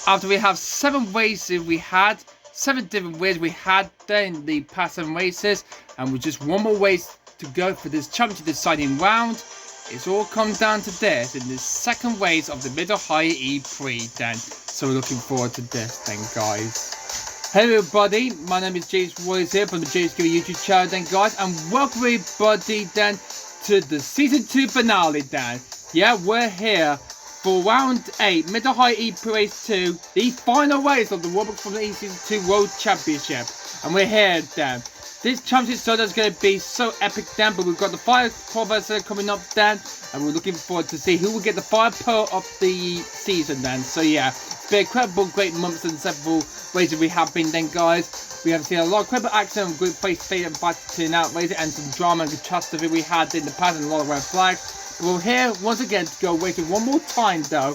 After we have 7 races, we had 7 different ways we had there in the past 7 races, and with just one more race to go for this championship deciding round, it's all come down to this in the second race of the middle high E-PRIX then. So we're looking forward to this then, guys. Hello everybody, my name is James Warriors here from the James Giver YouTube channel then, guys, and welcome everybody then to the season 2 finale then. Yeah, we're here for round 8, middle high E-PRIX 2, the final race of the Roblox from the Season 2 World Championship. And we're here then. This championship so that's going to be so epic then, but we've got the fire qualifiers coming up then, and we're looking forward to see who will get the fire pearl of the season then. So yeah, it's been incredible, great months and several races we have been then, guys. We have seen a lot of incredible action and good face-to-face and fighting out races, and some drama and catastrophe we had in the past, and a lot of red flags. We're here once again to go racing one more time though,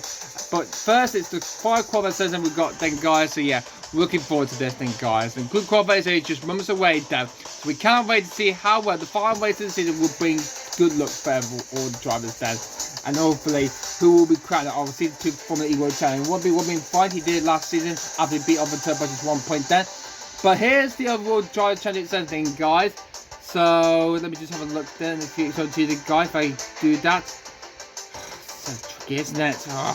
but first it's the fire qualifiers that we've got then, guys. So yeah, looking forward to this then, guys, and good qualifiers are just moments away though, so we cannot wait to see how well the final race of the season will bring good luck for all the drivers then, and hopefully who will be crowned our season 2 Formula E World Champion. It won't be fine, he did it last season after he beat Overturn by just 1 point then. But here's the overall driver championship thing, guys. So let me just have a look then. If you so to the guys, if I do that, so tricky, isn't it? Oh,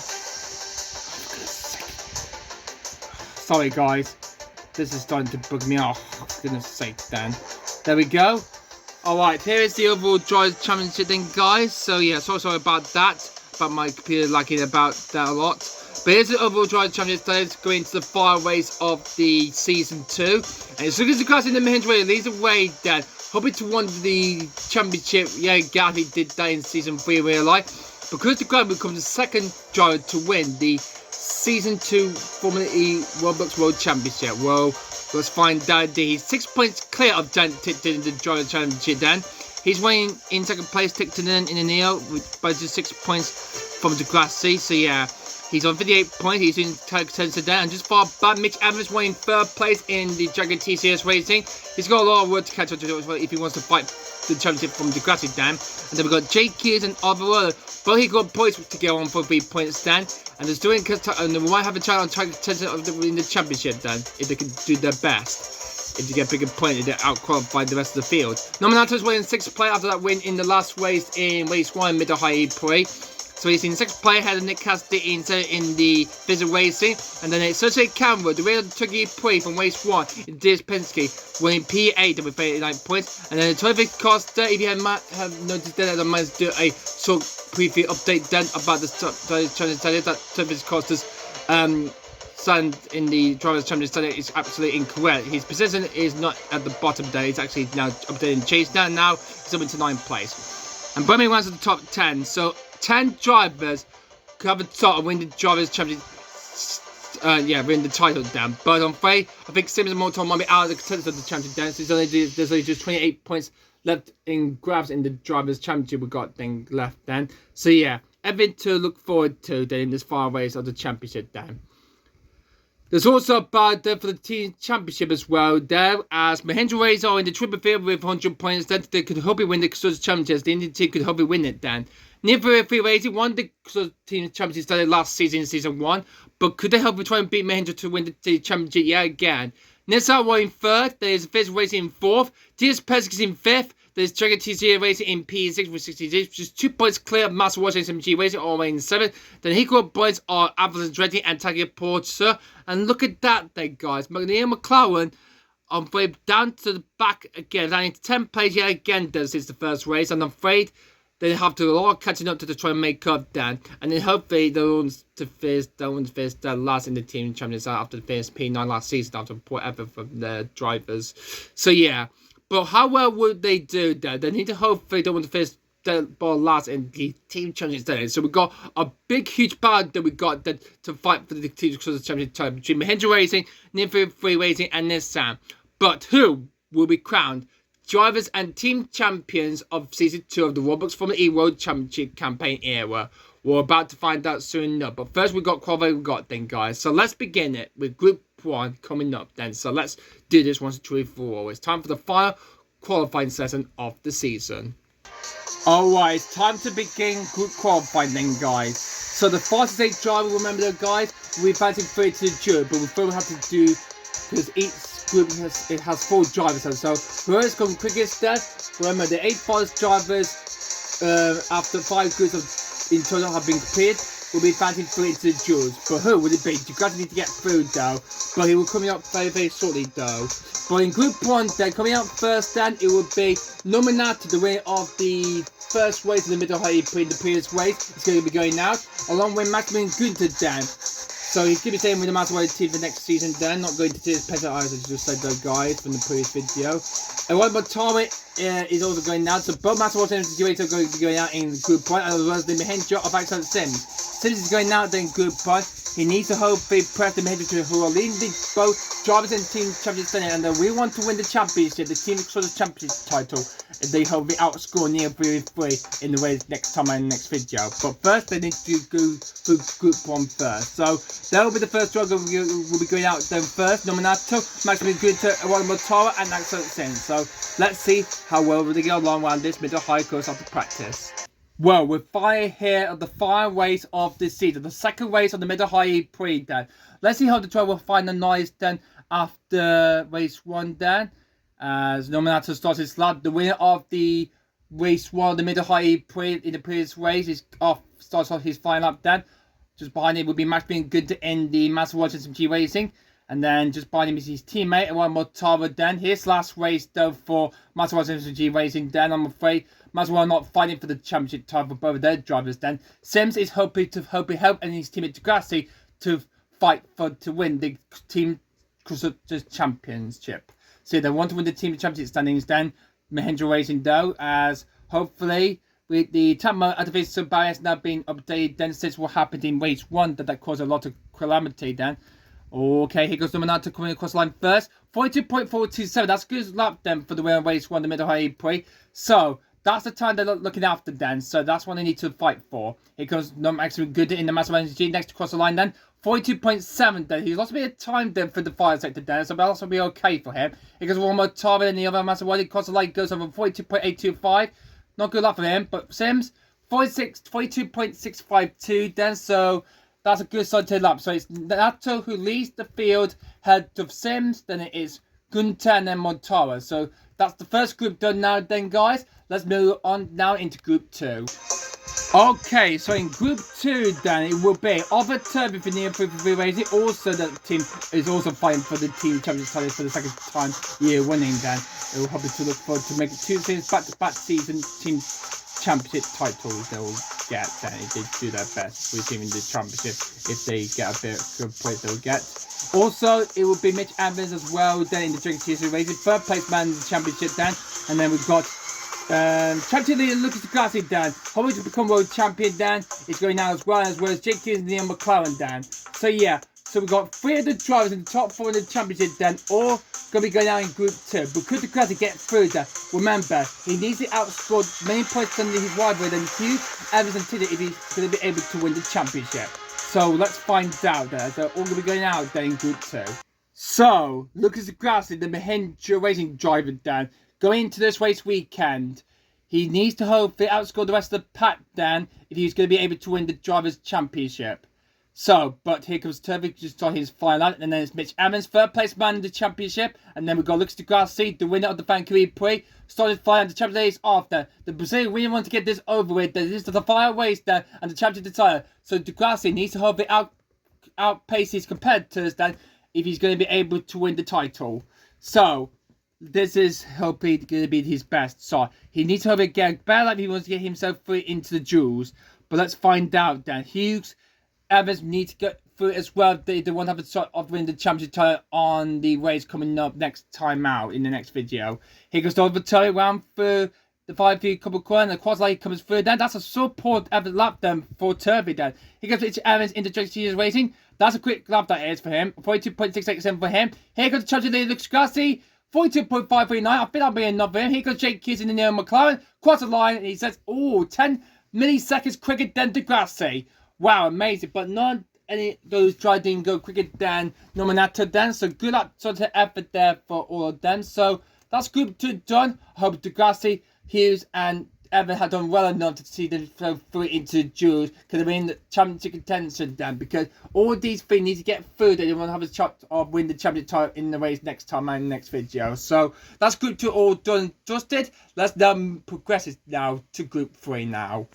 sorry guys, this is starting to bug me off. Oh, for goodness sake, then. There we go. All right, here is the overall driver championship thing, guys. So yeah, sorry about that. About my computer lagging about that a lot. But here's the overall driver championship. Let's go into the final race of the season 2. And as soon as the guys in the main race leads away, then hoping to win the championship. Yeah, Gabby did that in season 3 in real life. Because the guy becomes the second driver to win the season 2 Formula E Roblox World Championship. Well, let's find out. He's 6 points clear of the driver championship. Then he's winning in second place, Ticton in the Neo by just 6 points from the Grassy. So yeah. He's on 58 points, he's in contender there, and just far back, Mitch Evans winning 3rd place in the Dragon TCS Racing. He's got a lot of work to catch up to as well if he wants to fight the championship from the Grassy Dam. And then we've got Jake Kears and Alvaro, both he got points to go on for 3 points stand. And there's doing, and we might have a chance on trying to win the championship then, if they can do their best. If they get a bigger point, if they out-qualify the rest of the field. Nominatos winning 6th place after that win in the last race in race 1, middle high E-PRIX. So he's in 6th place ahead of Nick Cassidy in the Visit Racing. And then it's Sergey Cameron, the real Tuggy Pre from race 1 in Diaz Penske, winning P8 with 89 points. And then the Toyota Costa, if you have noticed that, I might do a short preview update then about the Chinese study that Toyota Costa's stand in the Drivers' Championship study is absolutely incorrect. His position is not at the bottom there, he's actually now updating chase now he's up into 9th place. And Birmingham runs at the top 10, so 10 drivers could have a top and win the Drivers' Championship. Win the title then. But I'm afraid, I think Simmons and Motor might be out of the contenders of the championship then. So there's only just 28 points left in grabs in the Drivers' Championship we got then left then. So yeah, everything to look forward to then in this final race of the championship then. There's also a bad there for the team championship as well there, as Mahindra Rays are in the triple field with 100 points. Then they could hope win the Constructors Championship. The Indian team could hope win it then. Nearby 3 Racing won the team championship started last season in season 1, but could they help try and beat Mahindra to win the championship yet again? Nissa were in 3rd, there's Viz Racing in 4th, Diaz Pesks in 5th, there's Dragon TCA Racing in P6 with 66, which is 2 points clear of Master Watch SMG Racing all the way in 7th. Then equal points are Avalanche Ready and Tiger Porter. And look at that then, guys. McNeil McLaren on way down to the back again, down into 10th place yet again since the first race. And I'm afraid they have to do a lot of catching up to try and make up then. And then hopefully they'll want to finish the last in the team champions after the first P9 last season after whatever from the drivers. So yeah. But how well would they do then? They need to hopefully don't want to finish the ball last in the team champions then. So we got a big huge battle that we got then to fight for the team championship title between Mahindra Racing, Ninja 3 Racing and Nissan. But who will be crowned drivers and team champions of season 2 of the Roblox Formula E World Championship campaign era? We're about to find out soon enough. But first we got qualifying then, guys. So let's begin it with Group 1 coming up then. So let's do this once, two, for all. It's time for the final qualifying session of the season. Alright, it's time to begin group qualifying then, guys. So the fastest 8 driver, remember the guys, we're fighting 3 to the jury, but we still have to do, because each group has 4 drivers. So whoever's going quickest then, remember the 8 fastest drivers after 5 groups in total have been completed, will be fighting 3 to the jurors. But who will it be? You guys need to get through though, but he will coming up very, very shortly though. But in group 1 then, coming out first then, it will be Nominato, the winner of the first race in the middle high pre the previous race. It's going to be going out, along with Maximilian Günther then. So he's going to be staying with the Maserati team for next season then, not going to do his Penta Eyes, as I just said though guys, from the previous video. And one Motari is also going out, so both Maserati and G8 are going to be going out in group 1, as well as the Mahindra of Axel Sims. Sims is going out then group 1. He needs to hopefully press the Mahindra who are leading both drivers and team champions, and we want to win the championship, the team championship title. They hopefully outscore near 3-3 in the race next time and next video. But first, they need to go through group 1 first. So that will be the first driver will be going out then first. Nominato, Maximilian Günther, Ron Motara, and Axel Sims. So let's see how well they get along around this middle high course after practice. Well, we're finally here at the final race of this season, the second race of the middle high pre then. Let's see how the driver will finalize then after race 1 then. As Nominato starts his lap, the winner of the race 1, the middle high pre in the previous race, starts off his final lap then. Just behind him will be Maximilian Günther in the Maserati SMG Racing. And then just behind him is his teammate, Ron Motara then. His last race though for Maserati SMG Racing then, I'm afraid. Maserati not fighting for the championship title for both of their drivers then. Sims is hoping to help and his teammate Degrassi to fight to win the team championship. So they want to win the team championship standings then. Mahindra Racing though, as hopefully with the Tammo artificial bias now being updated then since what happened in race 1 that caused a lot of calamity then. Okay, here goes Nominato coming across the line first. 42.427, that's a good lap then for the winner of race 1, the middle high pre. So that's the time they're looking after then. So that's what they need to fight for. Here comes Maximilian Günther in the Maserati G next across the line then. 42.7 then. He's lost a bit of time then for the fire sector then. So that'll be okay for him. Here goes one more target in the other Maserati across the line goes over 42.825. Not good luck for him. But Sims 42.652 then. So that's a good solid lap. So it's Nato who leads the field ahead of Sims. Then it is Günther and then Motara. So that's the first group done now then, guys. Let's move on now into group 2. Okay, so in group 2 then it will be Other Turbo for Neo 3 Racing. Also the team is also fighting for the team championship title for the second time year winning then. It will help us to look forward to making 2 seasons back-to-back season team championship titles they will get then if they do their best receiving the championship. If they get a bit of good points they will get. Also it will be Mitch Evans as well then in the Dragon Series Racing. Third place man in the championship then. And then we've got champion leader Lucas Degrassi then, hoping to become world champion then. It's going now as well as Jake Hughes and Neil McLaren then. So yeah, so we've got 3 of the drivers in the top 4 in the championship then, all going to be going out in group 2. But could Degrassi get through there? Remember, he needs to outscore many points than his rival than Hughes, Evans and Tiddler if he's going to be able to win the championship. So let's find out there. They're all going to be going out then in group 2. So, Lucas Degrassi, the Mahindra Racing driver then, going into this race weekend, he needs to hopefully outscore the rest of the pack then if he's going to be able to win the Drivers' Championship. So, but here comes Turvik just on his final line, and then it's Mitch Evans, third place man in the championship, and then we've got Lucas Degrassi, the winner of the Vancouver Prix, started flying the championship race after. The Brazilian really want to get this over with. This is the final race there, and the championship desire. So Degrassi needs to hopefully outpace his competitors then if he's going to be able to win the title. So this is hopefully going to be his best shot. He needs to hopefully get a better life if he wants to get himself through into the duels. But let's find out then. Hughes, Evans need to get through as well. They want to have a shot of winning the championship title on the race coming up next time out in the next video. Here goes over Turvey round through the 5-3 couple corner. The quad line comes through. Then that's a support Evans lap then for Turvey then. He goes to Evans into Jake's racing. That's a quick lap that is for him. 42.687 for him. Here goes the championship. It looks grassy. 42.539. I think that'll be enough for him. Here goes Jake Keys in the Neo McLaren. Quarter line. And he says, oh, 10 milliseconds quicker than Degrassi. Wow, amazing. But not any of those didn't go quicker than Nominato then. So good luck sort of effort there for all of them. So that's Group 2 done. I hope Degrassi, Hughes, and Evan had done well enough to see them flow through into the duels because they're in the championship contention then, because all these three need to get through. They want to have a shot of win the championship title in the race next time and next video. So that's Group 2 all done and dusted. Let's now progress it now to Group 3 now.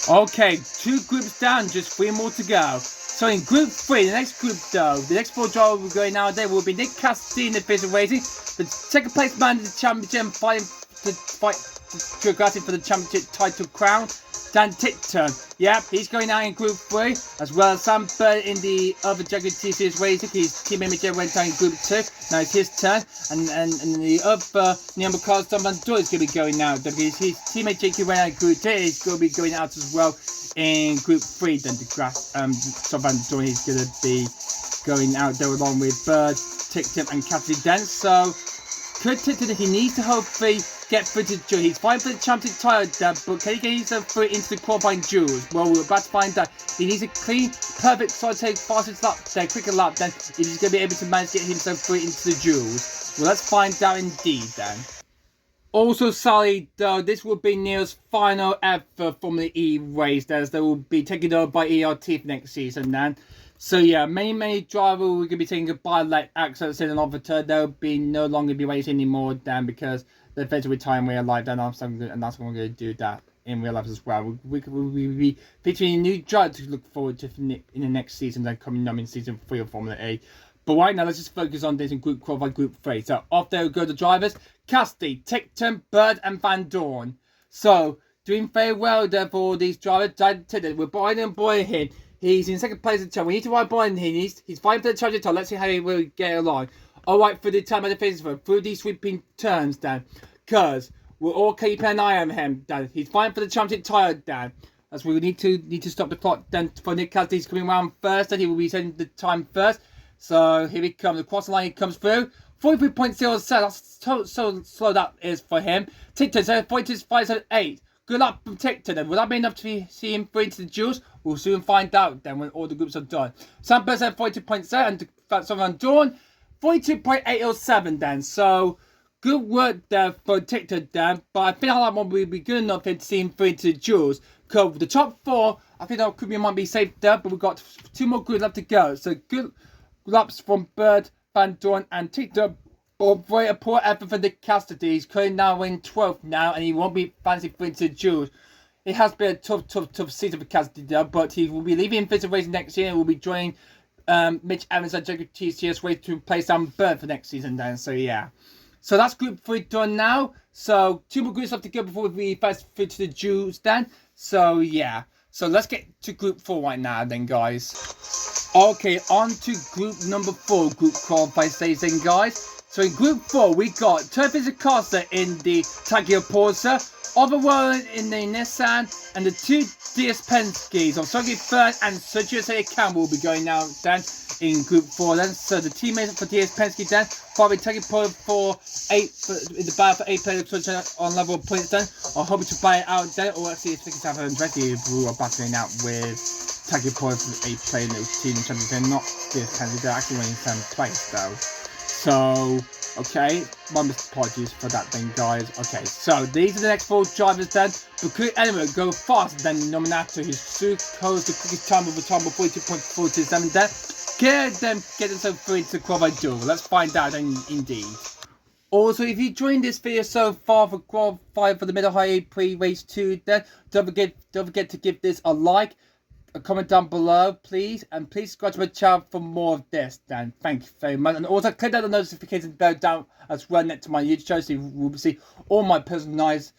Okay, 2 groups down, just 3 more to go. So in Group 3, the next group though, the next 4 driver we're going now there will be Nick Cassidy in the official racing, the second place man in the championship fighting to aggressive for the championship title crown, Dan Tipton. Yep, he's going out in Group 3, as well as Sam Bird in the other Jaguar T-Series racing. His teammate Jay went out in Group 2. Now it's his turn, and the other Neil McCall, Tom Van Doyle is going to be going out. His teammate JQ went out in Group 2. He's going to be going out as well in Group 3. Then Tom Van Doyle is going to be going out there along with Bird, Tipton, and Cassidy Dent. So, Kurt Tipton, he needs to hopefully get through to the duel. He's fighting for the championship title there, but can he get himself through into the qualifying duels? Well, we're about to find out. He needs a clean, perfect, take fastest lap there, quicker lap then, if he's going to be able to manage to get himself through into the duels. Well, let's find out indeed then. Also, sadly, though, this will be Neil's final ever Formula E race, as they will be taken over by ERT next season then. So yeah, many drivers we're going to be saying goodbye, like Axel said and Overture. They'll be no longer be racing anymore then, because they're going to retire in real life then, and that's what we're going to do that in real life as well. We'll be featuring new drivers to look forward to in the next season then, coming up in season 3 of Formula E. But right now, let's just focus on this in Group Qualify Group 3. So off there we go the drivers: Cassidy, Tipton, Bird, and Van Dorn. So doing very well there for all these drivers. We're buying and boying him. He's in second place in the challenge. We need to ride behind him. He's fighting for the championship title. Let's see how he will get along. Alright, through the time of the phases, through these sweeping turns, Dan. Because we're all keeping an eye on him, Dan. He's fighting for the championship title, Dan. As we need to stop the clock, then for Nick Cassidy. He's coming around first, and he will be setting the time first. So here he comes. The cross line he comes through. 43.07. That's so slow that is for him. Tipton says 42.578. Good luck from Tipton. Will that be enough to see him through into the duels? We'll soon find out then when all the groups are done. Sam Bird said 42.7 and Van Dorn 42.807 then. So good work there for Tipton then. But I think that one will be good enough to see him through into the duels. Because the top 4, I think that might be safe there. But we've got 2 more groups left to go. So good laps from Bird, Van Dorn, and Tipton. But very poor effort for Nick Cassidy. He's currently now in 12th now, and he won't be fancy through into the duels. It has been a tough season for Cassidy there, but he will be leaving Physical Racing next year and will be joining Mitch Evans at Jaguar TCS Race to replace Sam Bird for next season then. So yeah. So that's Group 3 done now. So 2 more groups left to go before we first through to the duels then. So yeah. So let's get to Group 4 right now then, guys. Okay, on to Group number 4, Group Qualify Station, guys. So in Group 4, we got Turfis Acosta in the Tagio Porza, Overworld in the Nissan, and the 2 DS Penske's of Sergey Fern and Sergio Campbell will be going out then in Group 4 then. So the teammates for DS Penske then, probably taking point for 8 in the battle for 8 players on level of points then, or hoping to buy it out then, or actually if they can have a directly who are battling out with tagging point for 8 players in those team champions. They're not DS Penske, they're actually running 7th place though. So, okay, my apologies for that then, guys. Okay, so these are the next 4 drivers then. But anyway, go faster than Nominato, who's supposed the quickest time of the time of 42.47 there. Get themselves through into the qualifying duel. Let's find out then, indeed. Also, if you joined this video so far for qualifying for the Middle High Pre Race 2, then don't forget to give this a like. a comment down below, please. And please subscribe to my channel for more of this, Dan. Thank you very much. And also click that notification bell down as well next to my YouTube channel, so you will see all my personalized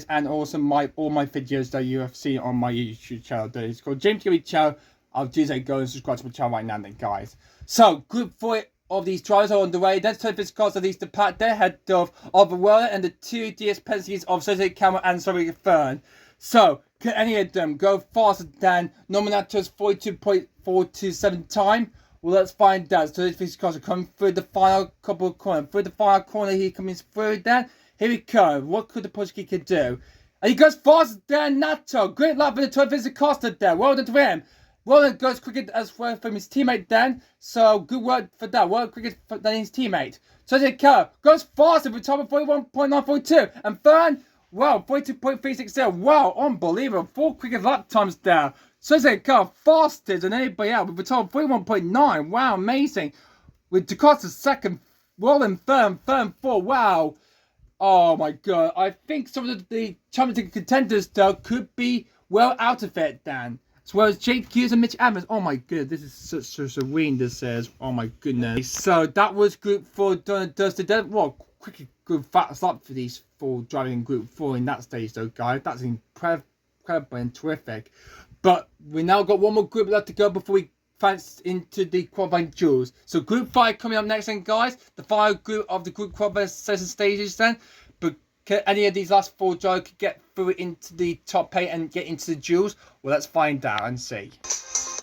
and also all my videos that you have seen on my YouTube channel. It's called James Gibby Channel. I'll do say go and subscribe to my channel right now then, guys. So, Group 4 of these trials are on the way. Let's take this cars of these to Pat there, head of the world and the 2 DS penalties of Sophie Camel and Sophie Fern. So, can any of them go faster than Nominator's 42.427 time? Well, let's find out. So, these cars are coming through the final couple of corners. Through the final corner, he comes through then. Here we go. What could the Portuguese kid do? And he goes faster than Nato. Great luck for the 12 Visit Costa there. Well done to him. Well, goes quicker as well from his teammate then. So, good work for that. Well, quicker than his teammate. So, the car goes faster with time of 41.942. And Fern, wow, 42.360. Wow, unbelievable. 4 quicker lap times there. So, the car faster than anybody else with a time of 41.9. Wow, amazing. With DaCosta second. Well, then Fern 4. Wow. Oh, my God. I think some of the championship contenders, though, could be well out of it, Dan. As well as Jake Hughes and Mitch Evans. Oh my god, this is such a serene, this says. Oh my goodness. So that was Group 4 done and dusted. Well, quick, good fast up for these 4 driving in Group 4 in that stage though, guys. That's incredible and terrific. But we now got one more group left to go before we advance into the qualifying duels. So Group 5 coming up next then, guys. The final group of the Group qualifying session stages then. But can any of these last 4 drivers get through into the top 8 and get into the duels? Well, let's find out and see.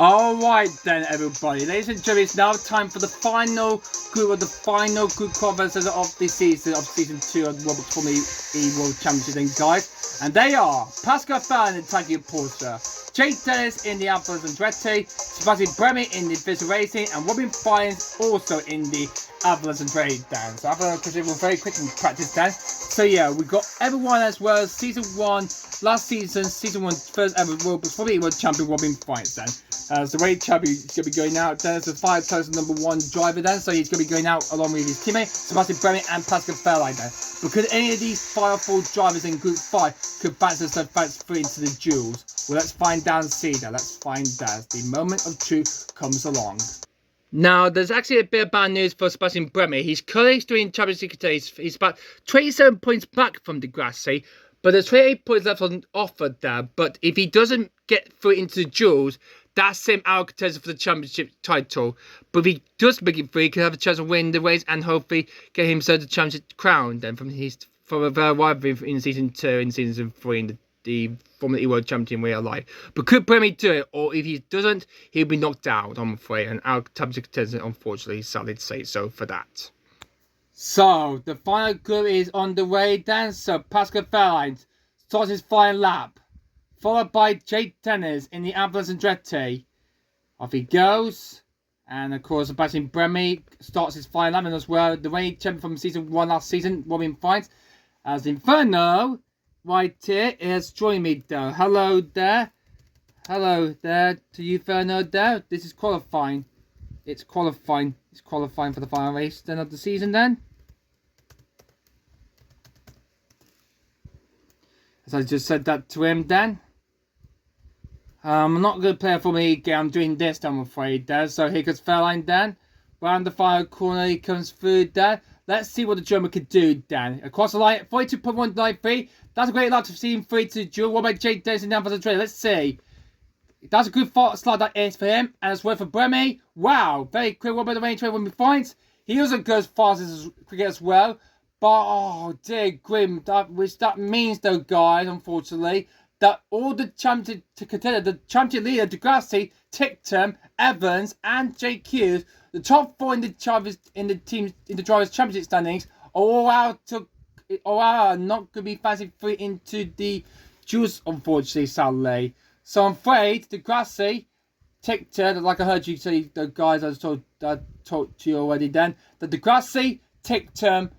Alright then, everybody. Ladies and gentlemen, it's now time for the final group of the final group qualifiers of this season, of Season 2 of the Roblox Formula E World Championship then, guys. And they are Pascal Fallon in Taggy Porsche, Jake Dennis in the Alphas Andretti, Sebastian Bremy in the Visual Racing, and Robin Fines also in the Avalanche and Trade Dan. So Avalanche will very quick in practice Dan. So yeah, we got everyone as well as Season 1, last season 1, first ever Roblox Formula E World Champion Robin Fines then. So the raid champion is going to be going out. There's a 5 total #1 driver then, so he's going to be going out along with his teammate Sebastian Bremy and Pascal Fallon then. But could any of these final 4 drivers in Group 5 could bounce themselves through into the duels? Well, let's find out and see that. Let's find out as the moment of truth comes along. Now, there's actually a bit of bad news for Sebastian Bremy. He's currently doing championship today. He's about 27 points back from Degrassi, but there's 28 points left on offer there. But if he doesn't get through into the duels, that's him out contender for the championship title. But if he does make it through, he could have a chance of winning the race and hopefully get himself the championship crown then from a rivalry in Season 2 and Season 3 in the Formula E World Champion way of life. But could Bremy do it? Or if he doesn't, he'll be knocked out, I'm afraid. And our championship contender, unfortunately, sadly to say so for that. So, the final group is on the way then. So, Pascal Fallon starts his final lap, followed by Jake Dennis in the Avalanche Andretti. Off he goes. And of course, Sebastian Bremy starts his final lap, and as well, the reigning champion from Season 1 last season, Robin Fines, as Inferno right here has joined me though. Hello there. Hello there to you, Inferno there. This is qualifying. It's qualifying. It's qualifying for the final race then of the season then. As I just said that to him then. I'm not going to play for me again. I'm doing this, I'm afraid, there. So here goes Fairline, Dan. Round the final corner, he comes through, Dan. Let's see what the German can do, Dan. Across the line, 42.193. That's a great lot to see him free to duel. What about Jake Dennis in the Avalanche Andretti? Let's see. That's a good slide that is for him. And as well for Bremy. Wow, very quick. What about the range when we find? He also goes fast as quick as well. But, oh dear grim. Which that means, though, guys, unfortunately, that all the champion to contender, the champion leader, Degrassi, Tictum, Evans, and Jake Hughes, the top 4 in the drivers' championship standings, are not going to be fancy free into the duels, unfortunately, sadly. So I'm afraid Degrassi, Tictum, like I heard you say, the guys I talked to you already, then, that Degrassi, Tictum,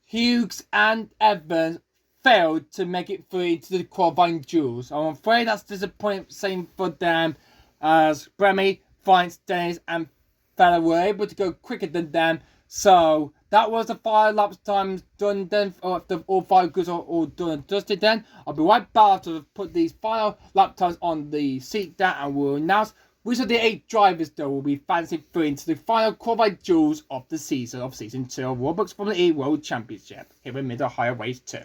Hughes, and Evans failed to make it through into the qualifying duels. I'm afraid that's disappointing, same for them, as Bremy, Fines, Dennis, and Fallon were able to go quicker than them. So that was the 5 lap times done then. After all 5 goods are all done and dusted then, I'll be right back to put these final lap times on the seat down, and we'll announce which of the 8 drivers though will be fancy through into the final qualified duels of the season of Season 2 of Roblox Formula E World Championship here in Mid-Ohio Race 2.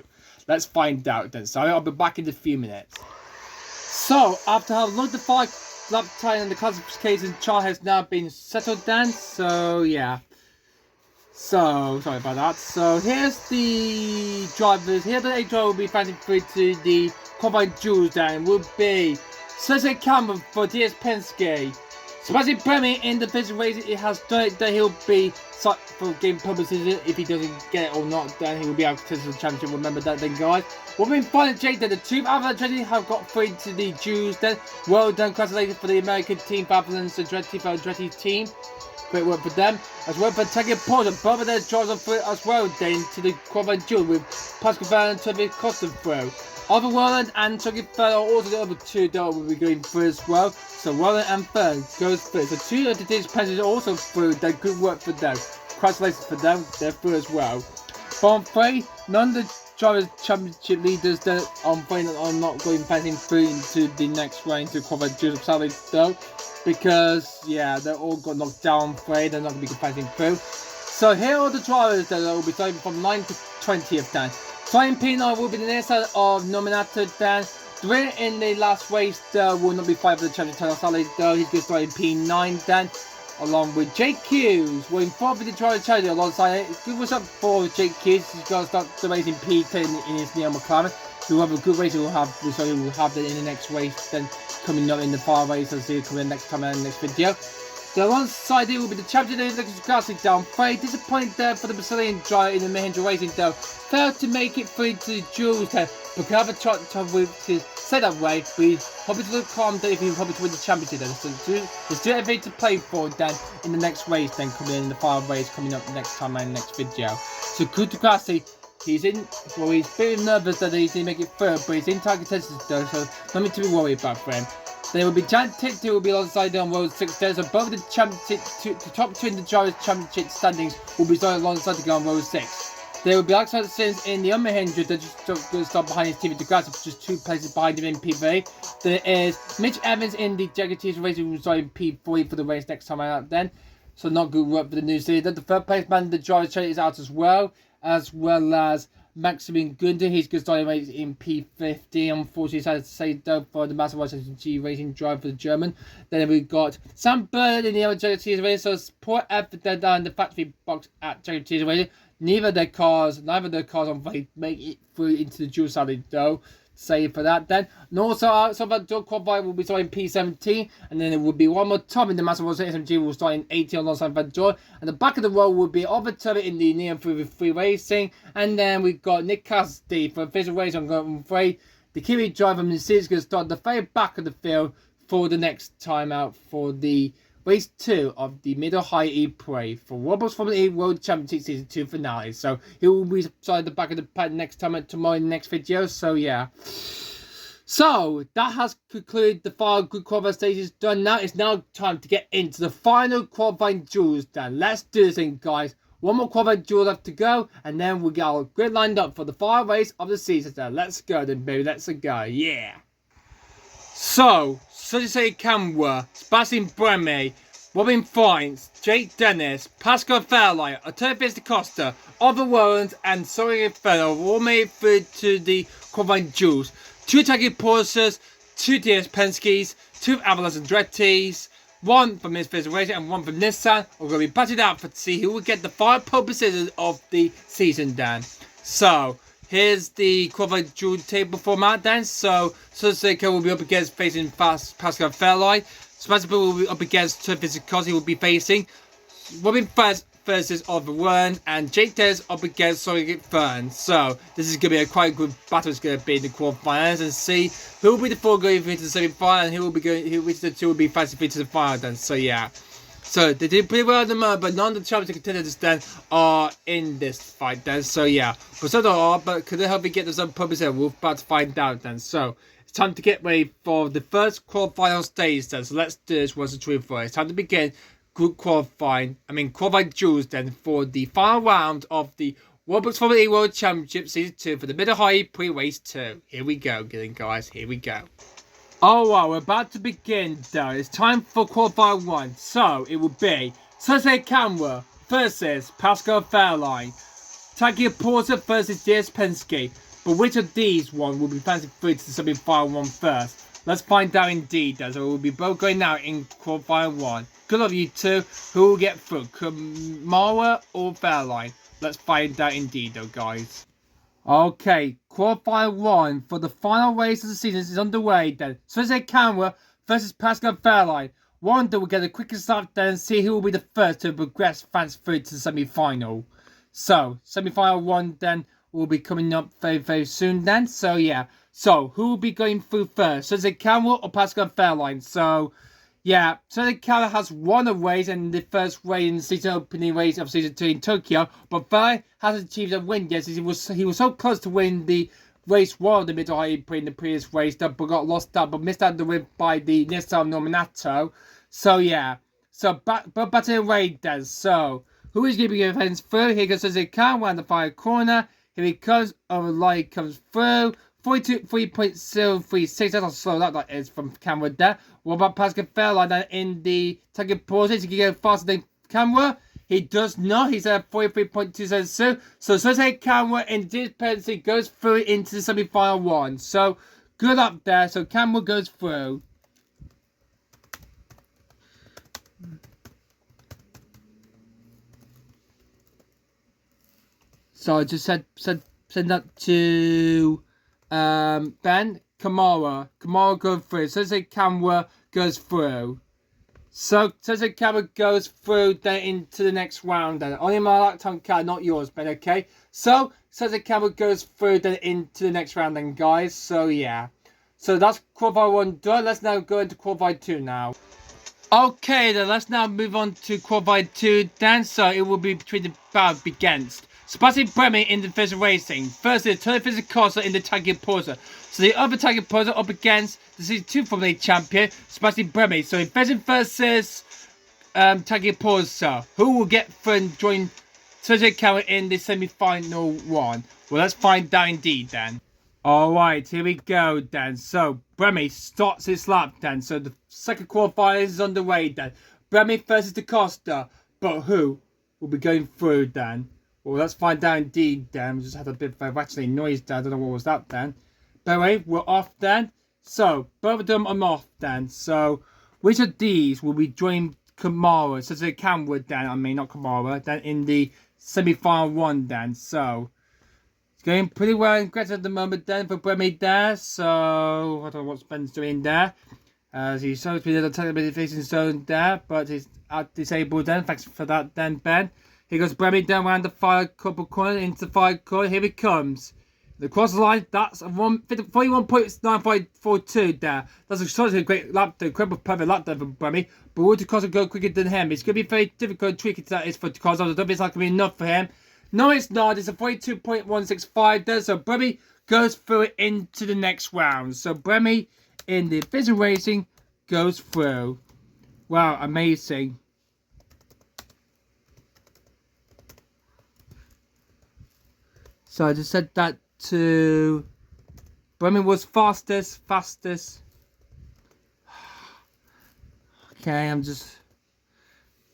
Let's find out then. So I'll be back in a few minutes. So after having looked at the 5 lap time and the classification chart has now been settled then. So yeah. So, sorry about that. So, here's the drivers. Here the 8 drivers will be fancy through to the qualified duels then. Will be Sergio Cameron for DS Penske. Sebastian Bremy in the physical race. It has done it that he'll be for game purposes. If he doesn't get it or not, then he will be out of the championship. Remember that then, guys. We've been finding Jake then. The 2 Avalanche have got through to the duels then. Well done. Congratulations for the American team, Avalanche Andretti team. Great work for them. As well for taking a pause and both of their drives on through as well then to the qualified duel with Pascal Van and Toby Costa through. Other Warland and Chucky Fern are also the other 2 that will be going through as well. So Warland and Fern goes through. So 2 of the team's passengers are also through. Then good work for them. Congratulations for them. They're through as well. But on 3, none of the drivers championship leaders that are not going passing through into the next round to qualified duels of Saturday though. Because, yeah, they're all got knocked down, afraid they're not going to be fighting through. So here are the drivers that will be starting from 9th to 20th then. Flying P9 will be the next side of nominated then. The winner in the last race will not be fighting for the championship title Saturday though. He's going to start in P9 then. Along with Jake Hughes, winning 4th with the driver charity alongside it. Good result for Jake Hughes. He's going to start the race in P10 in his Neo McLaren. Who have a good race, we'll have that in the next race, then coming up in the far race, as they'll come in next time in the next video. The alongside it will be the champion of the classic down. Very disappointing there for the Brazilian driver in the Mahindra Racing though. Failed to make it through to the duels there, but can have a shot with his set that way. We hope to look calm if he hoping to win the championship then. So let's do everything to play for then in the next race, then coming in the far race coming up next time in the next video. So good to classic. He's very nervous that he's going to make it third, but he's in target contestants though, so nothing to be worried about for him. There will be Jan Tick, who will be alongside on road 6 there, so both the top 2 in the drivers' championship standings will be starting alongside the guy on road 6. There will be Alexander Sims in the Mahindra that just going to start behind his team at the grass, just 2 places behind him in P3. There is Mitch Evans in the Jaguars Racing, who will start in P3 for the race next time out then. So not good work for the new season. The 3rd place man in the drivers' charity is out as well as Maximilian Gunder. He's going to start race in P50. Unfortunately, sad to say though for the Master G Racing drive for the German. Then we've got Sam Bird in the other Jaguars Racing. So poor effort there down in the factory box at Jaguars Racing. Neither of their cars on way make it through into the dual Saturday though. Save for that then. And also that dual qualifier will be starting P17, and then it will be one more time in the Master World SMG will start in 18 alongside Van Joy. And the back of the row will be Oliver Turner in the Neo 3 Racing, and then we've got Nick Cassidy for official race on going free. The Kiwi driver from the series is going to start the very back of the field for the next time out for the race 2 of the Mid-Ohio E-PRIX for Roblox Formula E World Championship Season 2 finale. So he will be beside the back of the pad next time tomorrow in the next video. So yeah. So that has concluded the 5 good qualifying stages done. Now it's now time to get into the final qualifying duels then. Let's do this thing, guys. One more qualifying duel left to go, and then we'll get our grid lined up for the final race of the season then. Let's go then, baby. Let's go. Yeah. So, Sergio Cameron, Sebastian Bremy, Robin Fines, Jake Dennis, Pascal Fairlight, Otavius Da Costa, Oliver Warrens, and Sorry Fellow all made it through to the qualifying duels. 2 attacking Porsches, 2 DS Penske's, 2 Avalanche Andretti's, 1 from Miss Physical Racing and 1 from Nissan. We're going to be batted out to see who will get the 5 pole positions of the season then. So, here's the qualifying duel table format then. So, Sergio will be up against facing Pascal Fairlight. Sebastian will be up against Turfis because he will be facing Robin versus Oliver Warren, and Jake Dennis up against Sorry Fern. So this is going to be a quite good battle. It's going to be in the quarterfinals, and see who will be the 4 going into the semi-final, and which the 2 will be facing to the final then. So yeah. So they did pretty well at the moment, but none of the championship contenders then are in this fight then. So yeah. But so they are, but could they help me get this on purpose here? We're about to find out then. So it's time to get ready for the first quarterfinal stage then. So let's do this once and two for it. It's time to begin group qualifying duels then for the final round of the Roblox Formula E World Championship Season 2 for the Mid-Ohio Pre-Race 2. Here we go, guys, here we go. Alright, we're about to begin though. It's time for qualifier 1. So, it will be Sunset Camera versus Pascal Fairline. Taggy Porter versus DS Penske. But which of these one will be fancy through to the semi-final 1 first? Let's find out indeed, as we'll be both going out in qualifier 1. Good luck you two. Who will get through, Kamara or Fairline? Let's find out indeed though, guys. Okay, qualifier 1 for the final race of the season is underway then. Sunset Camera versus Pascal Fairline. One that will get the quickest lap then and see who will be the first to progress fans through to the semi-final. So, semi-final 1 then will be coming up very, very soon then. So, yeah. So, who will be going through first? Sunset Camera or Pascal Fairline? So, yeah. Sunset Camera has won a race in the first race in the season opening race of Season 2 in Tokyo. But Fairline hasn't achieved a win yet. He was so close to winning the race 1 of the Mid-Ohio in the previous race that got lost out. But missed out the win by the Nissan Nominato. So, yeah. So, back to the race then. So, who is going to be getting through? Here goes Sunset Camera around the fire corner. Here he comes. Over the line comes through. 3.036. That's how slow that is from Camera there. What about Pascal Fairline then in the target pause? He can go faster than Camera. He does not. He's at 43.272. So Sunset Camera in this penalty goes through into the semi-final 1. So good up there. So Camera goes through. So I just send that to Ben Kamara. Kamara goes through. Sunset Camera goes through. So Sunset Camera goes through then into the next round then. Only my lifetime card, not yours, Ben, okay? So Sunset Camera goes through then into the next round then, guys. So yeah. So that's qualifier 1 done. Let's now go into qualifier 2 now. Okay then, let's now move on to qualifier 2 then. So it will be between the battle against Sebastian Bremy in the physical racing versus Tony Fisicosa in the Taggy Porter. So the other Taggy Porter up against the Season 2 Formula champion, Sebastian Bremy. So Fisicosa versus Taggy Porter. Who will get through and join Sunset Camera in the semi-final 1? Well, let's find out indeed then. Alright, here we go then. So Bremy starts his lap then. So the second qualifier is underway then. Bremy versus DaCosta. But who will be going through then? Well, let's find out indeed then. We just had a bit of rattling noise there. I don't know what was that then. But anyway, we're off then. So, both of them are off then. So, which of these will be joining Kamara? So, the Camera then, not Kamara. Then in the semi-final 1 then. So, it's going pretty well and great at the moment then for Bremy there. So, I don't know what Ben's doing there. As he's supposed to be the technical facing zone there. But he's disabled then. Thanks for that then, Ben. Here goes Bremy down around the fire couple corner into the fire corner. Here he comes. The cross line, that's a 41.9542 there. That's a great lap, the incredible perfect lap there for Bremy. But will DaCosta go quicker than him? It's going to be very difficult and tricky that is for DaCosta. I don't think it's not going to be enough for him. No, it's not. It's a 42.165 there. So Bremy goes through it into the next round. So Bremy in the physical racing goes through. Wow, amazing. So I just said that to Bremy was fastest. Okay,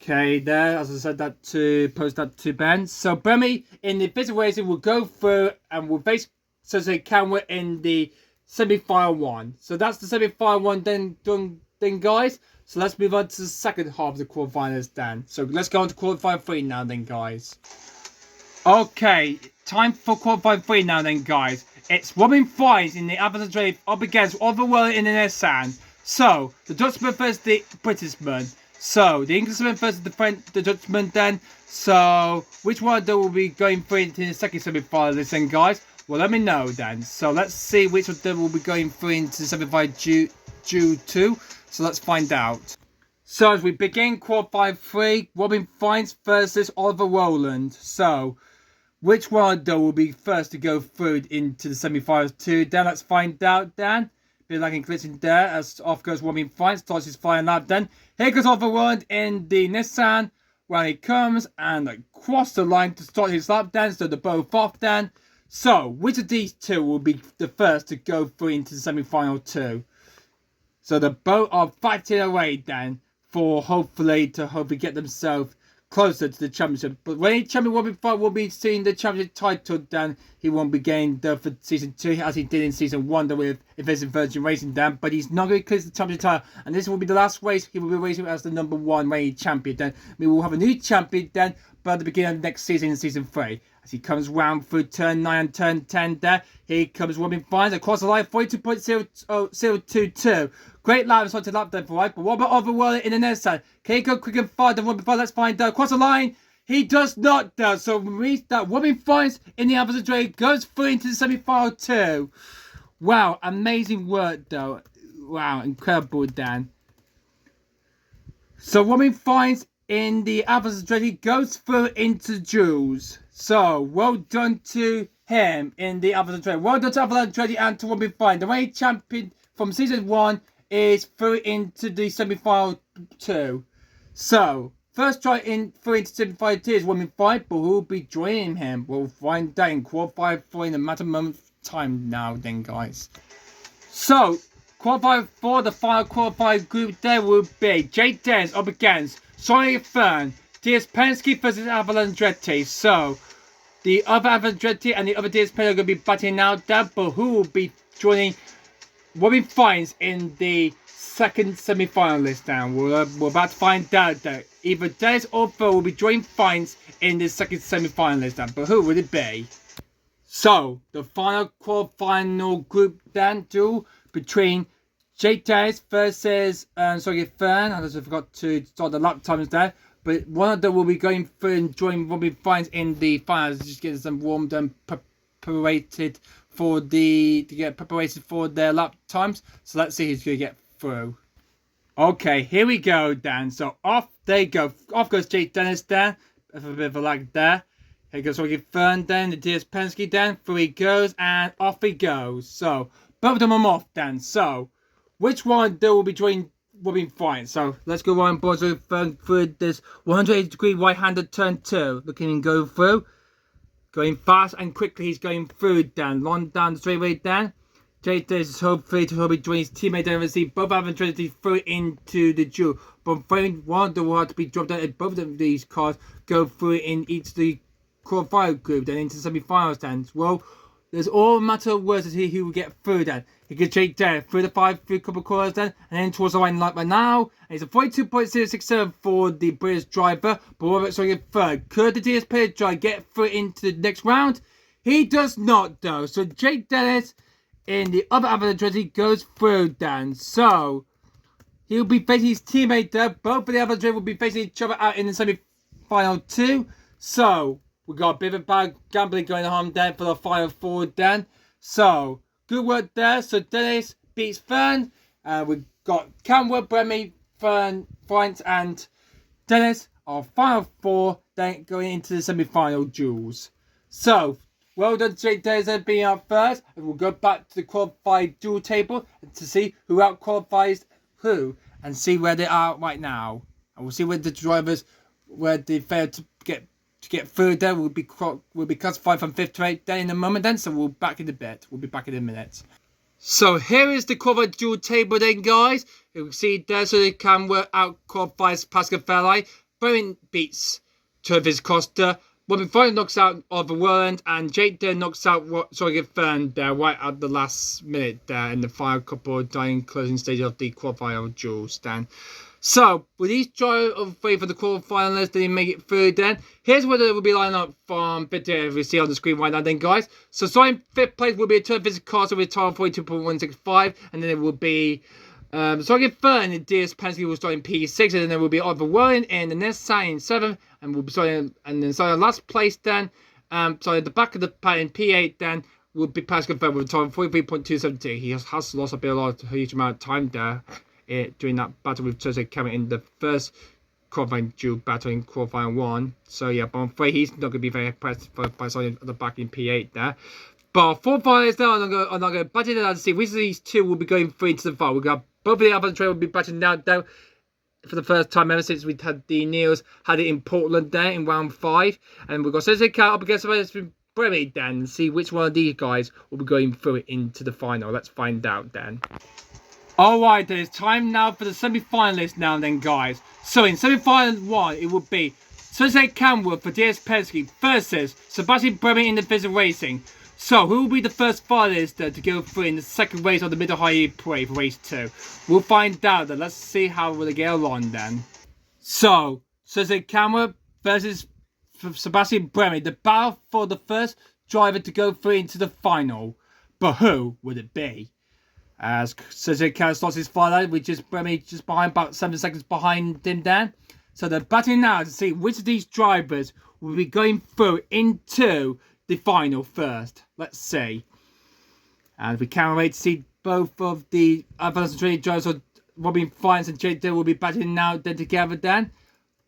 okay there. As I said that to post that to Ben. So Bremy in the physical racing will go through and will face Sunset Camera in the semi-final 1. So that's the semi-final 1 then done guys. So let's move on to the second half of the qualifiers then. So let's go on to qualifier 3 now then, guys. Okay, time for qualifier 3 now then, guys. It's Robin Fries in the Advanced Race up against Oliver World in the Nissan. So, the Dutchman versus the Britishman. So, the Englishman versus the Dutchman then. So, which one will be going through into the second semi-final then, guys? Well, let me know then. So, let's see which of them will be going through into the semi-final due 2. So, let's find out. So, as we begin qualifier 3, Robin Fines versus Oliver Rowland. So, which one though will be first to go through into the semi-finals 2? Then let's find out then. bit lagging glitching there as off goes Robin Fine, starts his final lap then. Here goes Overworld in the Nissan, where he comes and across the line to start his lap then, so they're both off then. So, which of these two will be the first to go through into the semi-final two? So the both are fighting away then for hopefully get themselves closer to the championship. But when the champion will be seeing the championship title, then he won't be getting there for season 2 as he did in season 1 with Invasive Virgin Racing then. But he's not going to clear the championship title, and this will be the last race he will be racing as the number 1 reigning champion. Then we will have a new champion then, but at the beginning of next season in season 3. As he comes round through turn 9 and turn 10 there, here comes Robin Fines across the line, 42.022. Great lap, it's on to lap there for right, but what about Overworld in the next side? Can he go quick and far? Then Robin Fines, let's find out. Across the line, he does not though. So we that Robin Fines in the Amazon Trade goes through into the semi-final 2. Wow, amazing work though. Wow, incredible, Dan. So Robin Fines in the Avalanche Andretti goes through into Jules. So, well done to him in the Avalanche Andretti. Well done to Avalanche Andretti and to Robin Fine. The reigning champion from season 1 is through into the semi-final 2. So, first try through into semi-final 2 is Robin Fine, but who will be joining him? We'll find out in qualify 4 in a matter of moments time now then, guys. So, qualify 4, the final qualified group there will be Jake Dennis up against Sonny Fern, DS Penske versus Avalanche Andretti. So, the other Avalanche Andretti and the other DS Penske are going to be battling out there, but who will be joining Robin Fines in the second semi-finalist now? We're about to find out that either Dennis or Phil will be joining Fines in the second semi-finalist now, but who would it be? So, the final quarterfinal group then duel between Jake Dennis versus Sonny Fern. I just forgot to start the lap times there. But one of them will be going through and joining Robin Fines in the finals, just getting them warmed and preparated for their lap times. So let's see who's going to get through. Okay, here we go, Dan. So off they go. Off goes Jake Dennis there. A bit of a lag there. Here goes Sonny Fern then. The DS Penske then. Through he goes and off he goes. So both of them are off then. So which one they will be joining Robin Fines? So let's go on board through this 180-degree right-handed turn 2. Looking and go through. Going fast and quickly he's going through Dan. Long down the straightaway Dan. Jake Dennis is hopefully to join his teammate and see both Avalanche Andretti through into the duel. But one of them will have to be dropped out if both of these cars go through in each of the quarterfinal group then into the semi-finals then. Well, there's all matter of words to see who will get through then. He gets Jake Dennis through the 5 couple corners then, and then towards the line like right now. And it's a 42.067 for the British driver, but what about Sonny third? Could the DS player try get through into the next round? He does not though. So Jake Dennis in the other Avalanche Andretti goes through then. So he'll be facing his teammate there. Both of the Avalanche will be facing each other out in the semi-final 2. So we got a bit of a bad gambling going on there for the final 4 then. So good work there. So Dennis beats Fern. We've got Campbell, Bremy, Fern, Fines and Dennis. Our final 4 then going into the semi-final duels. So well done Jake Dennis being out first. And we'll go back to the qualified duel table to see who out-qualifies who and see where they are right now. And we'll see where the drivers, where they failed to get through there, will be classified from 5th to 8th then in a moment then, so we'll be back in a bit. We'll be back in a minute. So here is the qualified duel table then, guys. You can see there, so they can work out qualifies Pascal Ferrari. Bowen beats Travis Costa. Robin Fine knocks out Overworld, and Jake there knocks out Fern there right at the last minute there in the final couple of dying closing stage of the qualifier duel stand. So, with each try of three for the quarterfinalists, they make it through then. Here's where they will be lining up from bit there, we see on the screen right now then, guys. So, starting 5th place will be a turn visit Costa with a time of 42.165, and then it will be Sonny Fern and DS Penske will start in P6, and then there will be Overworld in the next side in 7th, and we'll be starting, and then starting last place then, so at the back of the pack in P8 then, will be Pascal Fern with a time of 43.272. He has lost a huge amount of time there during that battle with Jose Cameron in the first qualifying duel battle in qualifying 1. So yeah, but I'm afraid he's not going to be very impressed by starting at the back in P8 there. But 4 finalists now, I'm not going to battle it out to see which of these two will be going through into the final. We've got both of the other trail will be battling down for the first time ever since we had the Neos had it in Portland there in round 5. And we've got Sensei Cat up against Bremy then, and see which one of these guys will be going through it into the final. Let's find out then. Alright, then it's time now for the semi-finalists now then, guys. So in semi-final 1, it will be Sensei Camwood for DS Penske versus Sebastian Bremy in the Physical Racing. So, who will be the first finalist to go through in the second race of the Middle High Parade for race 2? We'll find out then. Let's see how we'll get along then. So, Sensei Camwood versus Sebastian Bremy. The battle for the first driver to go through into the final. But who would it be? As Sensei Camwood starts his final, which is Bremy just behind, about 7 seconds behind him then. So they're battling now to see which of these drivers will be going through into the final first. Let's see. And we can't wait to see both of the advanced training drivers, so Robin Fiennes and Jake Dill will be battling now then together then.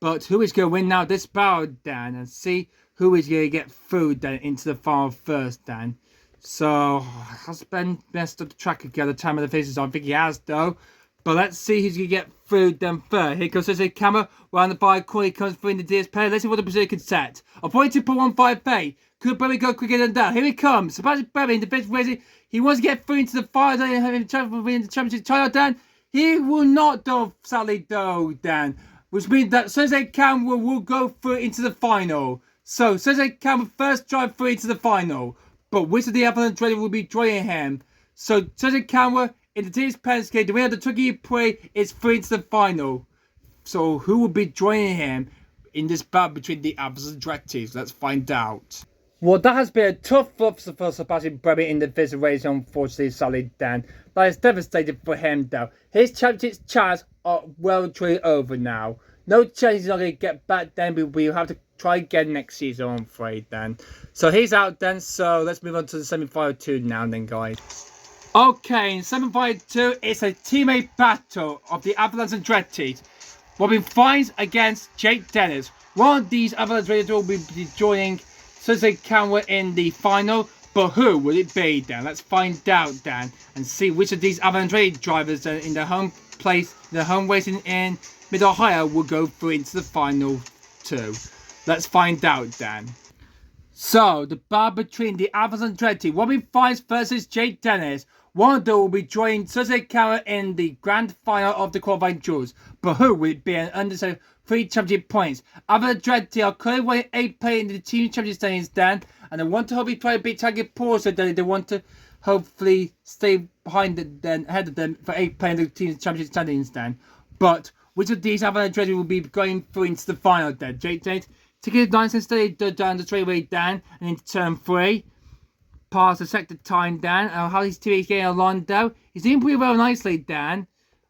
But who is going to win now this battle then? And see who is going to get through then into the final first then. So, has Ben messed up the track again the time of the faces? I think he has though. But let's see who's going to get through them first. Here comes Sensei Camera. Round the far corner, he comes through in the DS player. Let's see what the position can set. A 42.15 Could Bremy go quicker than that? Here he comes. Sebastian Bremy in the bench racing. He wants to get through into the final. In the championship title, Dan. He will not, though, sadly, though, Dan. Which means that Sensei Camera will go through into the final. So, Sensei Camera first drive through into the final. But which of the Avalanche Trader will be joining him? So, Sensei Camera in the DS Penske, the winner of the Turkey Prix is through into the final. So, who will be joining him in this battle between the Avalanche and Directives? Let's find out. Well, that has been a tough flop for Sebastian Bremy in the physical race, unfortunately, sadly, Dan. That is devastating for him, though. His championship chance are well and truly over now. No chance he's not going to get back then, but we'll have to try again next season, I'm afraid, then. So he's out then, so let's move on to the semi-final 2 now then, guys. Okay, in semi-final 2, it's a teammate battle of the Avalanche and Directives. Robin Fiennes against Jake Dennis. One of these Avalanche Raiders will be joining Sensei Camera in the final, but who will it be then? Let's find out then and see which of these Avalanche Raid drivers in their home place, their home racing in Mid-Ohio will go through into the final 2. Let's find out then. So, the battle between the Avalanche and Directives, Robin Fiennes versus Jake Dennis. One of them will be joining Sensei Camera in the grand final of the qualifying duels, but who will it be and under 3 championship points? Avalanche Directives are currently winning 8 play in the team championship standings, Dan, and they want to hopefully try to beat Target Paul, so they want to hopefully stay behind them, ahead of them for 8 play in the team championship standings, Dan. But which of these Avalanche Directives will be going through into the final, then? Jake Dennis taking it nice and steady down the straightaway, Dan, and into turn 3. Past the sector time, Dan. How his team is getting along, though. He's doing pretty well nicely, Dan.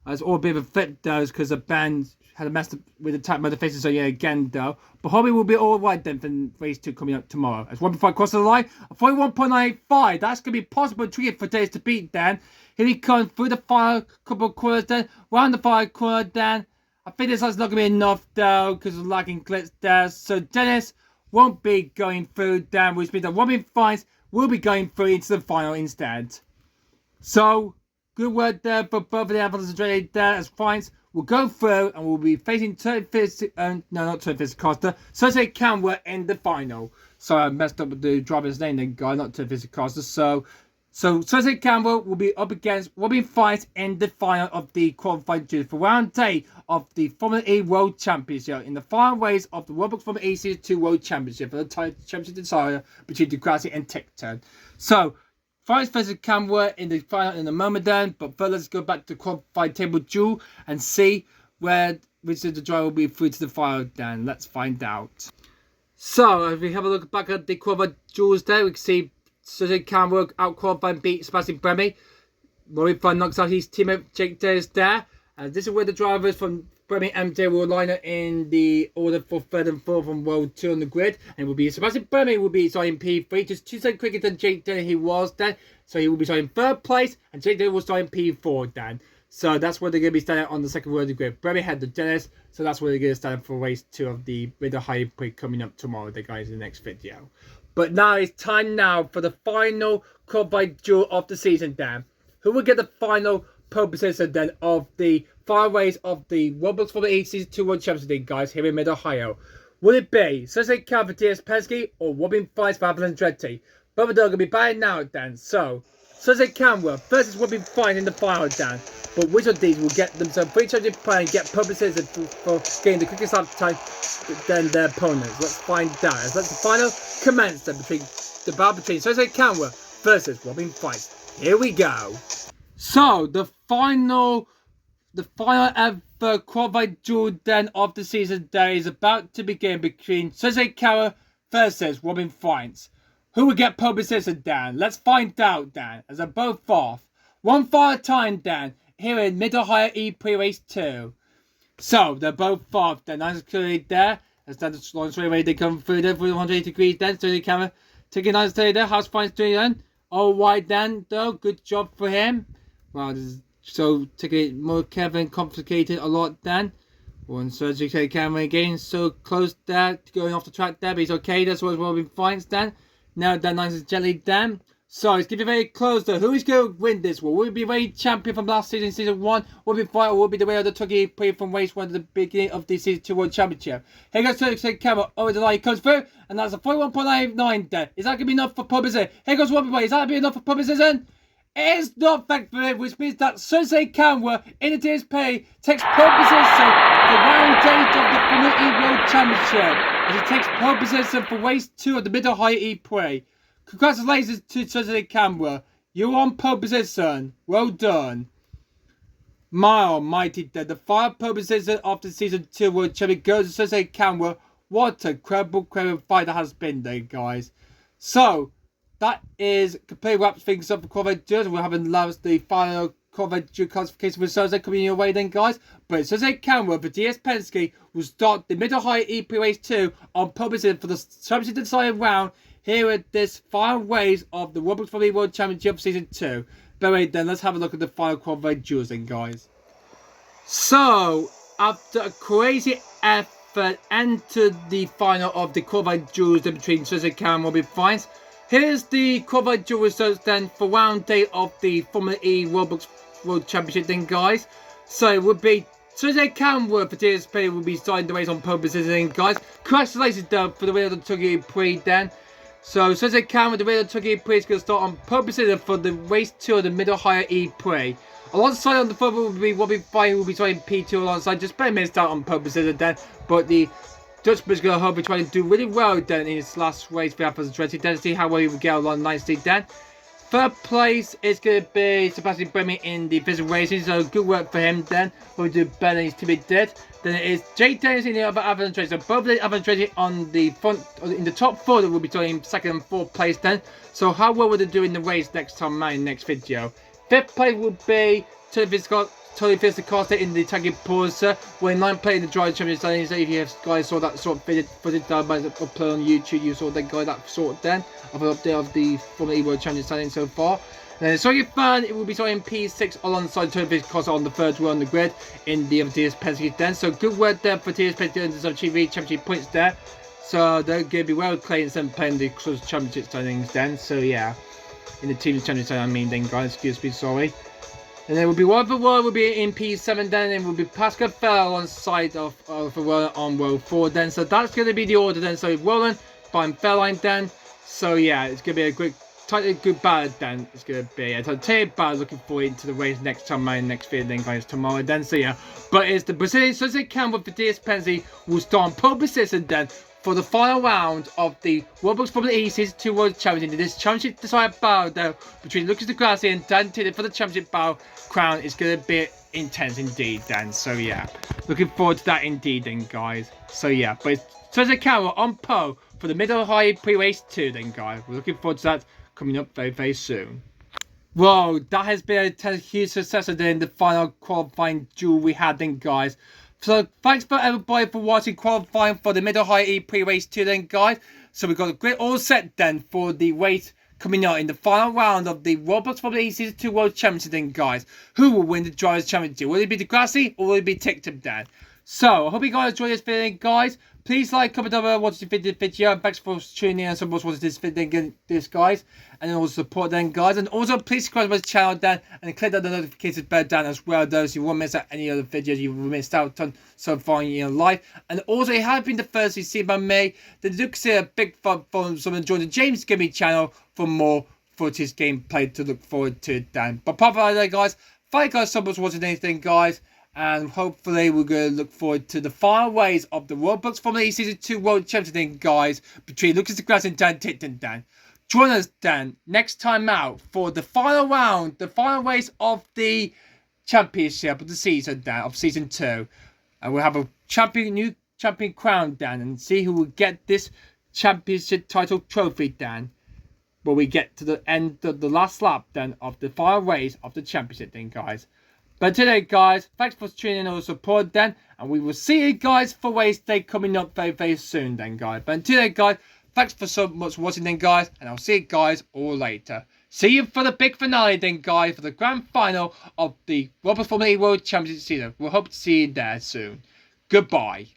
It's all a bit of a flip, though, because the band had a mess up with the tap motivations, so yeah, again, though. But Hobby will be alright then for race 2 coming up tomorrow. As one before I cross the line, a 41.95. That's going to be possible tricky for Dennis to beat, Dan. Here he comes through the final couple of corners, Dan. Round the final corner, Dan. I think this is not going to be enough, though, because of lagging glitch there. So Dennis won't be going through, Dan, which means that Robin Fiennes will be going through into the final instead. So, good work there for both of the Avalanche there, as Fiennes will go through and will be facing Costa. Sensei Camera in the final. So I messed up with the driver's name then, guy, not Turfis Costa. So Sensei Camera will be up against Robin Fiennes in the final of the qualified duels for round 8 of the Formula E World Championship in the final race of the Roblox Formula E Season 2 World Championship for the championship decider between Degrassi and Tecton. So, Fiennes versus Camera in the final in a moment then, but first let's go back to the qualified table duel and see which of the driver will be through to the final then. Let's find out. So, if we have a look back at the qualified duels there, we can see Sensei Camera out-qualified and beat Sebastian Bremy. Robin Fiennes knocks out his teammate Jake Dennis there. And this is where the drivers from Bremy and MJ will line up in the order for 3rd and 4th from World 2 on the grid. And it will be Sebastian Bremy will be starting P3, just 2 seconds quicker than Jake Dennis he was then. So he will be starting 3rd place, and Jake Dennis will start in P4 then. So that's where they're going to be standing on the 2nd row of the grid. Bremy had the Dennis, so that's where they're going to stand for race 2 of the Middle High Prix coming up tomorrow, the guys, in the next video. But now it's time now for the final qualified duel of the season, Dan. Who will get the final pole position then of the final race of the Roblox Formula E Season 2 World Championship League, guys, here in Mid-Ohio? Will it be Jose Cal for DS Penske or Robin Fights for Apple Andretti? Both of them are going to be battling now, Dan. So, Jose Camera versus Robin Fight in the final, Dan. But which of these will get themselves free championship play and get pole position for getting the quickest lap time than their opponents? Let's find out. As let's the final commence then between the battle between Jose Camera versus Robin Fight. Here we go. So the final ever qualified duel then of the season day is about to begin between Jose Camera versus Robin Fights. Who will get pole position, Dan? Let's find out, Dan, as they're both off. One far time, Dan, here in Mid-Ohio E-PRIX Race 2. So, they're both off, Dan. Nice and clearly there. As Dan the long straight away, they come through there for 180 degrees, Dan. So the camera taking a nice stay there. How's Fights doing, Dan? All right, Dan, though. Good job for him. Wow, this is so taking it more careful and complicated a lot, Dan. One surgery camera again, so close there, going off the track there, but he's okay. That's what Robin Fights, Dan. Now Dan nice and gently down. So it's getting very close though. Who is going to win this one? Will it be the champion from last season, season 1? Will it be Fight or will it be the way of the Turkey play from race 1 at the beginning of the season 2 World Championship? Here goes to camera over the line, comes through, and that's a 41.99 there. Is that going to be enough for pole position? Here goes Robin Fight. Is that going to be enough for pole position? It is not thankfully, which means that Jose Camera in the DSP takes pole position for round 8 of the Formula E World Championship, as he takes pole position for race 2 of the Mid-Ohio E-PRIX. Congratulations to Jose Camera. You're on pole position. Well done. My almighty dead. The final pole position of the season 2 World Championship goes to Jose Camera. What a incredible fight that has been there, guys. So, that is completely wraps things up for qualified duels. We're having the final qualified duel classification with Jose coming your way then, guys. But Jose Camera for DS Penske will start the Mid-Ohio E-PRIX Race 2 on pole position for the championship deciding round here at this final race of the Roblox Formula E World Championship Season 2. But wait then, let's have a look at the final qualified duels then, guys. So, after a crazy effort, entered the final of the qualified duels between Jose Camera and Robin Fights. Here's the qualified duel results then for round 8 of the Formula E Roblox World Championship then, guys. So it would be Jose Camera for DSP will be starting the race on pole position, guys. Congratulations though for the winner of the Turkey Prix then. So Jose Camera, the winner of the Turkey Prix, is going to start on pole position for the race 2 of the Mid-Ohio E-PRIX. Alongside on the front will be Robin Fight, who will be starting P2 alongside. Just barely missed out on pole position then, but the Dutchman's going to hope he's trying to do really well then in his last race for Apple Andretti. Then see how well he will get along nicely then. Third place is going to be Sebastian Bremy in the physical racing, so good work for him then. Will do better than his teammate did. Then it is Jake Dennis in the other Apple Andretti. So both the Apple Andretti on the front, in the top 4 that will be doing second and 4th place then. So how well will they do in the race next time around in the next video? 5th place will be Tony Fiesta in the Taggy Pause, when 9th place in the Drive Championship standings. If you guys saw that sort of footage that I upload on YouTube, you saw that guy that sort then of an update of the Formula E World Championship standings so far. And then Sorry Fan, it will be starting P6 alongside Tony Fiesta on the 3rd row on the grid in the TS Penske then. So good work there for TS Penske to achieve championship points there. So they're going to be well playing and playing the Cross Championship standings then. So yeah, in the Team Championship I mean then, guys, excuse me, sorry. And then will be World for World will be in P7 then, and will be Pascal Fell on side of Roland on World 4 then. So that's going to be the order then. So Roland by Fellline then. So yeah, it's going to be a good battle then. It's going to be a tight battle. Looking forward to the race next time, my next video then, guys, tomorrow then. So yeah, but it's the Brazilian Jose Camera for DS Penske will start on pole position then for the final round of the Roblox Formula E Season 2 World Championship. In this championship decided battle though between Lucas Di Grassi and Dan Tilley for the championship battle crown is going to be intense indeed then. So yeah, looking forward to that indeed then, guys. So yeah, but it's Jose Camera on pole for the Mid-Ohio Pre-Race 2 then, guys. We're looking forward to that coming up very, very soon. Whoa, that has been a huge success in the final qualifying duel we had then, guys. So thanks for everybody for watching qualifying for the Mid-Ohio E-PRIX Race 2 then, guys. So we've got a great all set then for the race coming out in the final round of the Roblox Formula E Season 2 World Championship then, guys. Who will win the Drivers' Championship? Will it be Di Grassi or will it be TikTok then? So, I hope you guys enjoyed this video, guys. Please like, comment down below, watch the video, and thanks for tuning in and so much watching this video, guys. And then also support then, guys. And also, please subscribe to my channel, Dan, and click that the notifications bell down as well, those you won't miss out any other videos you missed out on so far in your life. And also, if you have been the first to see by me, then do consider a big fun for someone join the James Gaming channel for more footage gameplay to look forward to, Dan. But apart from that, guys, thank you guys so much for watching anything, guys. And hopefully we're going to look forward to the final ways of the Roblox Formula E Season 2 World Championship, guys, between Lucas DeGrasse and Dan Tipton, Dan. Join us, Dan, next time out for the final round, the final race of the championship of the season, Dan, of Season 2. And we'll have a new champion crown, Dan, and see who will get this championship title trophy, Dan. When we get to the end of the last lap, then, of the final race of the championship, then, guys. But today, guys, thanks for tuning in and support, then, and we will see you guys for race day coming up very, very soon, then, guys. But today, guys, thanks for so much watching, then, guys, and I'll see you guys all later. See you for the big finale, then, guys, for the grand final of the Roblox Formula E World Championship season. We'll hope to see you there soon. Goodbye.